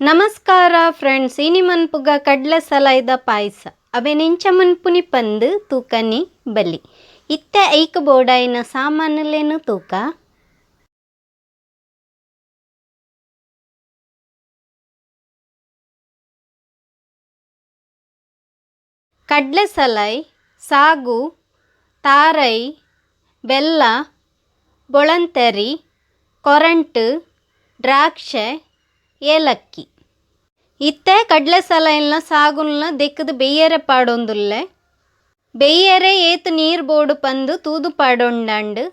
ನಮಸ್ಕಾರ ಫ್ರೆಂಡ್ಸ್, ಇನಿ ಮನ್ಪುಗ ಕಡ್ಲೆ ಸಲಾಯ್ದ ಪಾಯಸ ಅವೆನೆಂಚ ಮನ್ಪುನಿ ಪಂದು ತೂಕನಿ ಬಲಿ ಇತ್ತೆ ಐಕ್ ಬೋಡಾಯಿನ ಸಾಮಾನುಲೇನು ತೂಕ ಕಡ್ಲೆ ಸಲಾಯ್, ಸಾಗು, ತಾರೈ, ಬೆಲ್ಲ, ಬೊಳಂತರಿ, ಕೊರಂಟು, ದ್ರಾಕ್ಷೆ, ಏಲಕ್ಕಿ. ಇತ್ತೆ ಕಡ್ಲೆ ಸಲಾಯ್ನ ಸಾಗುಲ್ನ ದೆಕ್ಕದು ಬೆಯ್ಯರೆ ಪಾಡೊಂದುಲ್ಲೆ. ಬೆಯ್ಯರೆ ಏತು ನೀರು ಬೋಡು ಪಂದು ತೂದು ಪಾಡೊಂಡಾಂಡು.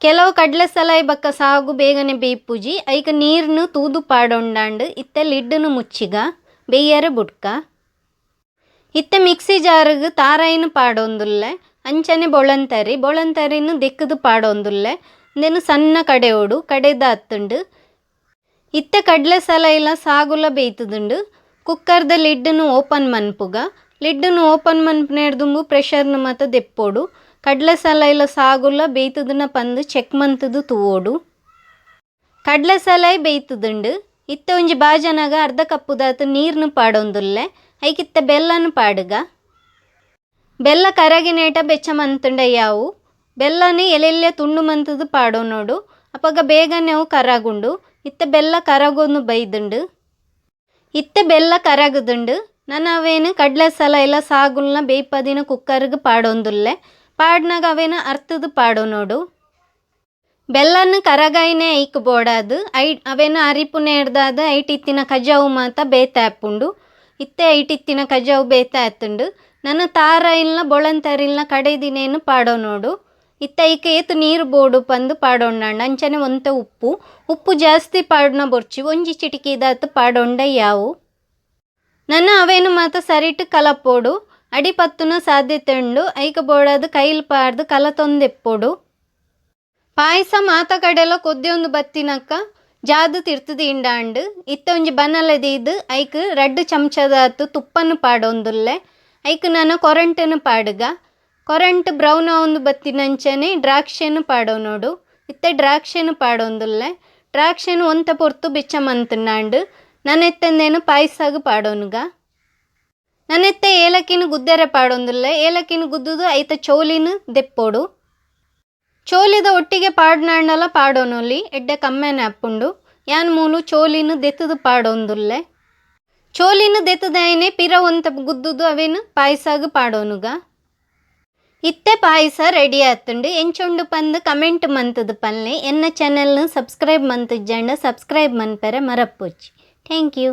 ಕೆಲವು ಕಡ್ಲೆ ಸಲಾಯ್ ಬಕ್ಕ ಸಾಗು ಬೇಗನೆ ಬೇಯ್ಪುಜಿ ಐಕ ನೀರ್ನು ತೂದು ಪಾಡೊಂಡಾಂಡು ಇತ್ತೆ ಲಿಡ್ಡುನು ಮುಚ್ಚಿಗ ಬೆಯ್ಯರೆ ಬುಡ್ಕ. ಇತ್ತೆ ಮಿಕ್ಸಿ ಜಾರುಗು ತಾರಾಯಿನ ಪಾಡೊಂದುಲ್ಲೆ. ಅಂಚನೆ ಬೊಳಂತರಿನು ದೆಕ್ಕದು ಪಾಡೊಂದುಲ್ಲೆ. ಅಂದೆನು ಸಣ್ಣ ಕಡೆಯೋಡು ಕಡೆದ ಹತ್ತುಂಡು. ಇತ್ತೆ ಕಡ್ಲೆ ಸಲಾಯ್ಲ ಸಾಗುಲ ಬೇಯ್ತದುಂಡು. ಕುಕ್ಕರ್ದ ಲಿಡ್ಡುನು ಓಪನ್ ಮನ್ಪುಗ. ಲಿಡ್ಡುನು ಓಪನ್ ಮನ್ಪುನೇರ್ದುಂಬು ಪ್ರೆಷರ್ನು ಮಾತ ದೆಪ್ಪೋಡು. ಕಡ್ಲೆ ಸಲಾಯ್ಲ ಸಾಗುಲ ಬೇಯ್ತದನ ಪಂದು ಚೆಕ್ ಮಂತದು ತೂವೋಡು. ಕಡ್ಲೆ ಸಲಾಯ್ ಬೇಯ್ತದುಂಡು. ಇತ್ತೆ ಒಂಜಿ ಬಾಜನಗ ಅರ್ಧ ಕಪ್ಪುದಾತು ನೀರ್ನು ಪಾಡೊಂದುಲ್ಲೆ. ಐಕಿತ್ತೆ ಬೆಲ್ಲನು ಪಾಡುಗ. ಬೆಲ್ಲ ಕರಗಿನೇಟ ಬೆಚ್ಚ ಮಂತುಂಡಯ್ಯಾವು. ಬೆಲ್ಲನು ಎಲೆಲ್ಲೆ ತುಂಡು ಮಂತದು ಪಾಡೋನೋಡು. ಅಪಗ ಬೇಗನೆ ಅವು ಕರಗುಂಡು. ಇತ್ತೆ ಬೆಲ್ಲ ಕರಗೊಂದು ಬೈದುಂಡು. ಇತ್ತೆ ಬೆಲ್ಲ ಕರಗುದುಂಡು. ನಾನು ಅವೇನು ಕಡ್ಲೆ ಸಲಾಯ್ಲ ಸಾಗುಲ್ನ ಬೇಯ್ಪದಿನ ಕುಕ್ಕರ್ಗೆ ಪಾಡೊಂದುಲ್ಲೆ. ಪಾಡ್ನಾಗ ಅವೇನು ಅರ್ತದು ಪಾಡೋನೋಡು. ಬೆಲ್ಲನ್ನು ಕರಗಾಯಿನೇ ಐಕ್ ಬೋಡಾದು ಅವೇನು ಅರಿಪುನೆ ಹಿಡ್ದಾದ ಐಟಿತ್ತಿನ ಕಜಾವು ಮಾತ ಬೇತಾಪುಂಡು. ಇತ್ತೆ ಐಟಿತ್ತಿನ ಕಜಾವು ಬೇತಾತುಂಡು. ನಾನು ತಾರಾಯಿಲ್ನ ಬೊಳಂತರಿಲ್ನ ಕಡೆದಿನೇನು ಪಾಡೋನೋಡು. ಇತ್ತ ಐಕ ಏತು ನೀರು ಬೋಡು ಪಂದು ಪಾಡೊಂಡಾಂಡು. ಅಂಚನೆ ಒಂತ ಉಪ್ಪು ಜಾಸ್ತಿ ಪಾಡ್ನ ಬೊರ್ಚಿ ಒಂಜಿ ಚಿಟಿಕಿದಾತು ಪಾಡೊಂಡ ಯಾವು. ನನ್ನ ಅವೇನು ಮಾತ ಸರಿಟ್ಟು ಕಲಪೋಡು. ಅಡಿ ಪತ್ತುನ ಸಾಧ್ಯತೆ ಉಂಡು. ಐಕ ಬೋಡಾದು ಕೈಲು ಪಾಡ್ದು ಕಲತೊಂದೆಪ್ಪೋಡು. ಪಾಯಸ ಮಾತ ಕಡೆಲ ಕೊದ್ದೆಯೊಂದು ಬತ್ತಿನಕ್ಕ ಜಾದು ತಿರ್ತದೆ ಇಂಡಾಂಡು. ಇತ್ತ ಒಂಜಿ ಬನ್ನಲದೀದು ಐಕ 2 ಚಮಚದಾತು ತುಪ್ಪನ್ನು ಪಾಡೊಂದುಲ್ಲೆ. ಐಕ ನಾನು ಕೊರಂಟನ್ನು ಪಾಡುಗ. ಕೊರಂಟು ಬ್ರೌನ್ ಆವೊಂದು ಬತ್ತಿನಂಚನೆ ದ್ರಾಕ್ಷೆನು ಪಾಡೋನೋಡು. ಇತ್ತೆ ದ್ರಾಕ್ಷೆನು ಪಾಡೊಂದುಲ್ಲೆ. ದ್ರಾಕ್ಷೆನು ಒಂತ ಪೊರ್ತು ಬೆಚ್ಚ ಮಂತುಂಡಾಂಡು. ನನ್ನೆತ್ತಂದೇನು ಪಾಯಸಾಗ ಪಾಡೋನುಗ. ನನ್ನೆತ್ತೆ ಏಲಕ್ಕಿನ ಗುದ್ದೆರೆ ಪಾಡೊಂದುಲ್ಲೆ. ಏಲಕ್ಕಿನ ಗುದ್ದುದು ಐತ ಚೋಲಿನ ದೆಪ್ಪೋಡು. ಚೋಲಿದ ಒಟ್ಟಿಗೆ ಪಾಡ್ನಾಂಡಲ ಪಾಡೋನೊಲಿ ಎಡ್ಡೆ ಕಮ್ಮೆನೆ ಅಪ್ಪುಂಡು. ಯಾನ್ ಮೂಲು ಚೋಲಿನ ದೆತ್ತದು ಪಾಡೊಂದುಲ್ಲೆ. ಚೋಲಿನ ದೆತ್ತದಾಯನೆ ಪಿರ ಒಂತ ಗುದ್ದುದು ಅವೇನು ಪಾಯಸಾಗ ಪಾಡೋನುಗ. ಇತ್ತೆ ಪಾಯಸ ರೆಡಿ ಆತುಂಡು. ಎಂಚೊಂಡು ಪಂದು ಕಮೆಂಟ್ ಮಂತದು ಪನ್ಲೆ. ಎನ್ನ ಚಾನೆಲ್ನ ಸಬ್ಸ್ಕ್ರೈಬ್ ಮಂತುಜ್ಜಂಡ ಸಬ್ಸ್ಕ್ರೈಬ್ ಮನ್ಪೆರೆ ಮರಪ್ಪೊಚ್ಚಿ. Thank you.